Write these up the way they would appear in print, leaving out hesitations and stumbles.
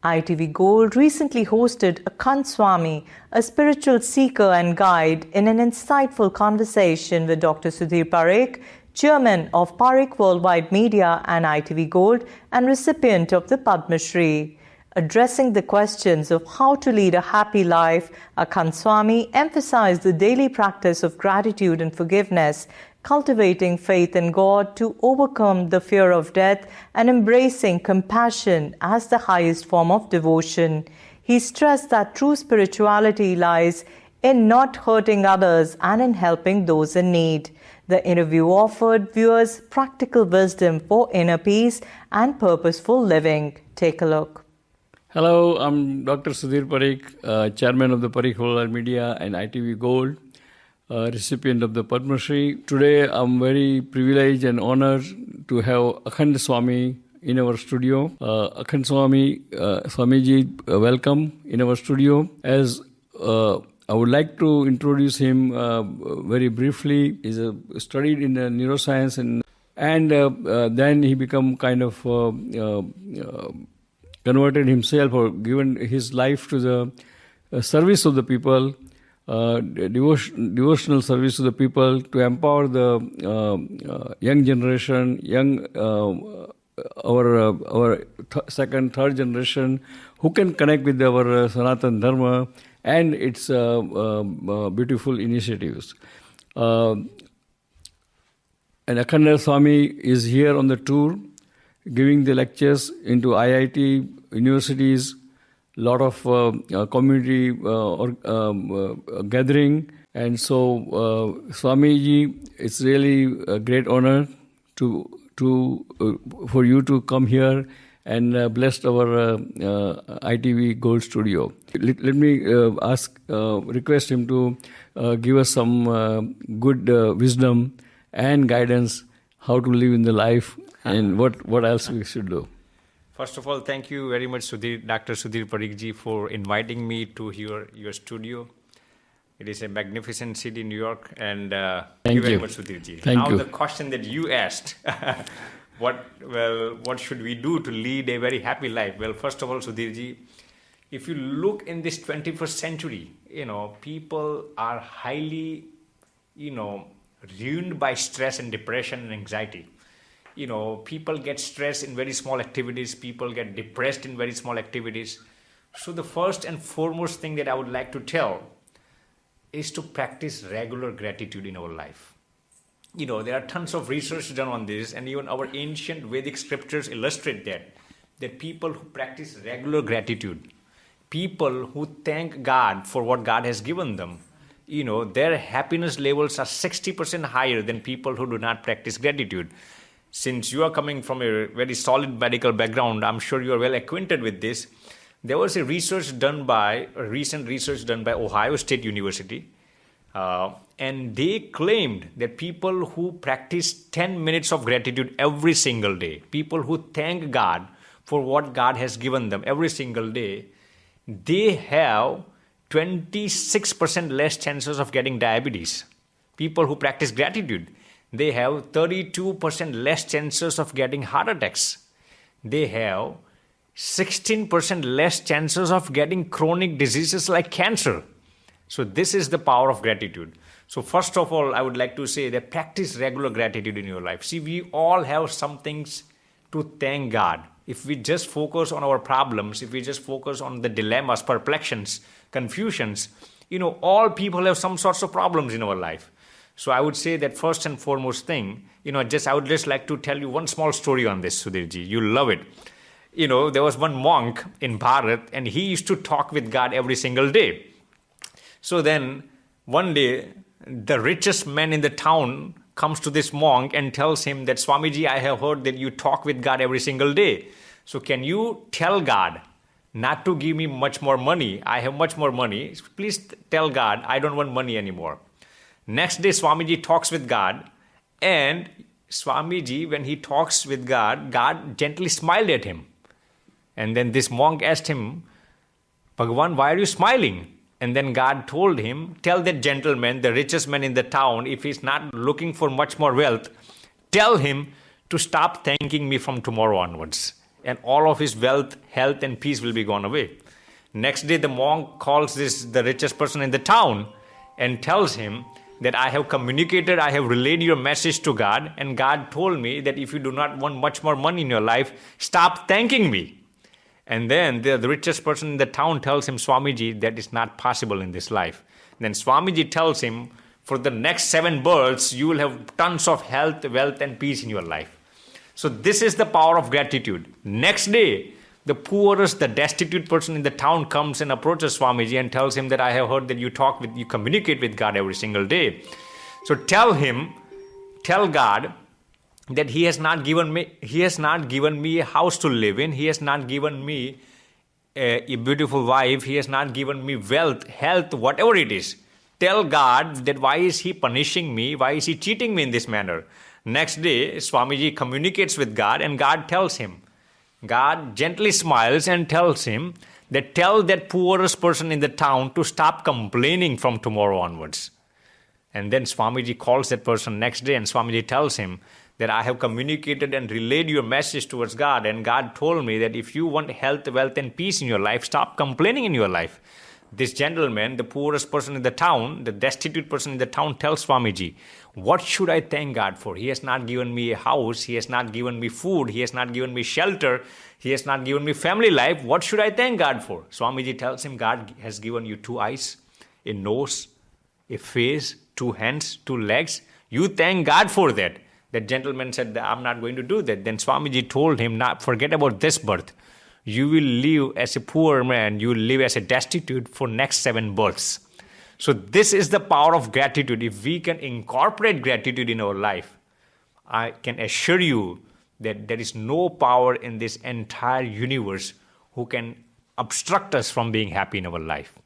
ITV Gold recently hosted Akhand Swami, a spiritual seeker and guide, in an insightful conversation with Dr. Sudhir Parekh, Chairman of Parekh Worldwide Media and ITV Gold and recipient of the Padma Shri. Addressing the questions of how to lead a happy life, Akhand Swami emphasized the daily practice of gratitude and forgiveness, cultivating faith in God to overcome the fear of death and embracing compassion as the highest form of devotion. He stressed that true spirituality lies in not hurting others and in helping those in need. The interview offered viewers practical wisdom for inner peace and purposeful living. Take a look. Hello, I'm Dr. Sudhir Parekh, Chairman of the Parekh Worldwide Media and ITV Gold, recipient of the Padma Shri. Today, I'm very privileged and honored to have Akhand Swami in our studio. Akhand Swami, Swamiji, welcome in our studio. As I would like to introduce him very briefly. He's studied in neuroscience and then he become kind of converted himself or given his life to the service of the people, devotional service to the people, to empower the young generation, our second, third generation, who can connect with our Sanatan Dharma and its beautiful initiatives. And Akhand Swami is here on the tour, giving the lectures into IIT, universities, lot of community gathering. And so, Swamiji, it's really a great honor for you to come here and bless our ITV Gold studio. Let me request him to give us some good wisdom and guidance how to live in the life and what else we should do. First of all, thank you very much, Dr. Sudhir Parekh for inviting me to your studio. It is a magnificent city, New York, and thank you very much, Sudhir. Now, the question that you asked, what should we do to lead a very happy life? Well, first of all, Sudhir, if you look in this 21st century, people are highly, ruined by stress and depression and anxiety. People get stressed in very small activities. People get depressed in very small activities. So the first and foremost thing that I would like to tell is to practice regular gratitude in our life. There are tons of research done on this, and even our ancient Vedic scriptures illustrate that people who practice regular gratitude, people who thank God for what God has given them, their happiness levels are 60% higher than people who do not practice gratitude. Since you are coming from a very solid medical background, I'm sure you are well acquainted with this. There was a recent research done by Ohio State University, and they claimed that people who practice 10 minutes of gratitude every single day, people who thank God for what God has given them every single day, they have 26% less chances of getting diabetes. People who practice gratitude, they have 32% less chances of getting heart attacks. They have 16% less chances of getting chronic diseases like cancer. So this is the power of gratitude. So first of all, I would like to say that practice regular gratitude in your life. See, we all have some things to thank God. If we just focus on our problems, if we just focus on the dilemmas, perplextions, confusions, all people have some sorts of problems in our life. So I would say that first and foremost thing, I would just like to tell you one small story on this, Sudhirji. You'll love it. There was one monk in Bharat, and he used to talk with God every single day. So then one day, the richest man in the town comes to this monk and tells him that, Swamiji, I have heard that you talk with God every single day. So can you tell God not to give me much more money? I have much more money. Please tell God I don't want money anymore. Next day, Swamiji talks with God, and Swamiji, when he talks with God, God gently smiled at him. And then this monk asked him, Bhagavan, why are you smiling? And then God told him, tell that gentleman, the richest man in the town, if he's not looking for much more wealth, tell him to stop thanking me from tomorrow onwards. and all of his wealth, health, and peace will be gone away. Next day, the monk calls the richest person in the town and tells him that I have communicated, I have relayed your message to God, and God told me that if you do not want much more money in your life, stop thanking me. And then the richest person in the town tells him, Swamiji, that is not possible in this life. Then Swamiji tells him, for the next 7 births, you will have tons of health, wealth, and peace in your life. So this is the power of gratitude. Next day, the poorest, the destitute person in the town comes and approaches Swamiji and tells him that I have heard that you communicate with God every single day. So tell God that He has not given me a house to live in. He has not given me a beautiful wife. He has not given me wealth, health, whatever it is. Tell God that why is He punishing me? Why is He cheating me in this manner? Next day, Swamiji communicates with God and God tells him. God gently smiles and tells him that tell that poorest person in the town to stop complaining from tomorrow onwards. And then Swamiji calls that person next day and Swamiji tells him that I have communicated and relayed your message towards God, and God told me that if you want health, wealth, and peace in your life, stop complaining in your life. This gentleman, the poorest person in the town, the destitute person in the town, tells Swamiji, what should I thank God for? He has not given me a house. He has not given me food. He has not given me shelter. He has not given me family life. What should I thank God for? Swamiji tells him, God has given you 2 eyes, a nose, a face, 2 hands, 2 legs. You thank God for that. That gentleman said, I'm not going to do that. Then Swamiji told him, forget about this birth. You will live as a poor man. You will live as a destitute for next 7 births. So this is the power of gratitude. If we can incorporate gratitude in our life, I can assure you that there is no power in this entire universe who can obstruct us from being happy in our life.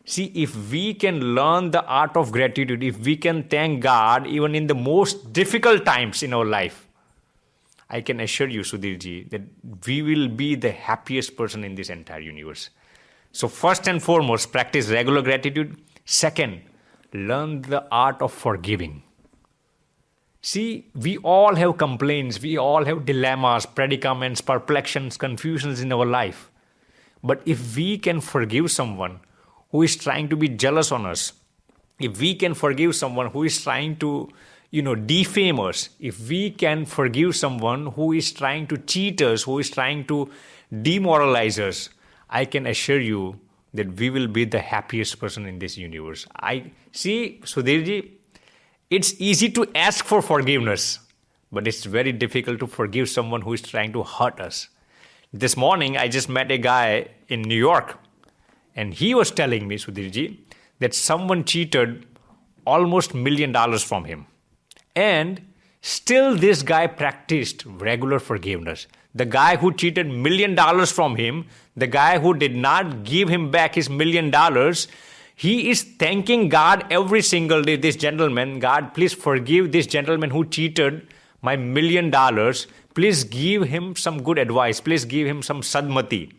See, if we can learn the art of gratitude, if we can thank God even in the most difficult times in our life, I can assure you, Sudhirji, that we will be the happiest person in this entire universe. So first and foremost, practice regular gratitude. Second, learn the art of forgiving. See, we all have complaints, we all have dilemmas, predicaments, perplextions, confusions in our life. But if we can forgive someone who is trying to be jealous on us, if we can forgive someone who is trying to, defame us, if we can forgive someone who is trying to cheat us, who is trying to demoralize us, I can assure you that we will be the happiest person in this universe. I see, Sudhirji, it's easy to ask for forgiveness, but it's very difficult to forgive someone who is trying to hurt us. This morning, I just met a guy in New York, and he was telling me, Sudhirji, that someone cheated almost $1 million from him. And still this guy practiced regular forgiveness. The guy who cheated $1 million from him, the guy who did not give him back his $1 million, he is thanking God every single day. This gentleman, God, please forgive this gentleman who cheated my $1 million. Please give him some good advice. Please give him some sadmati.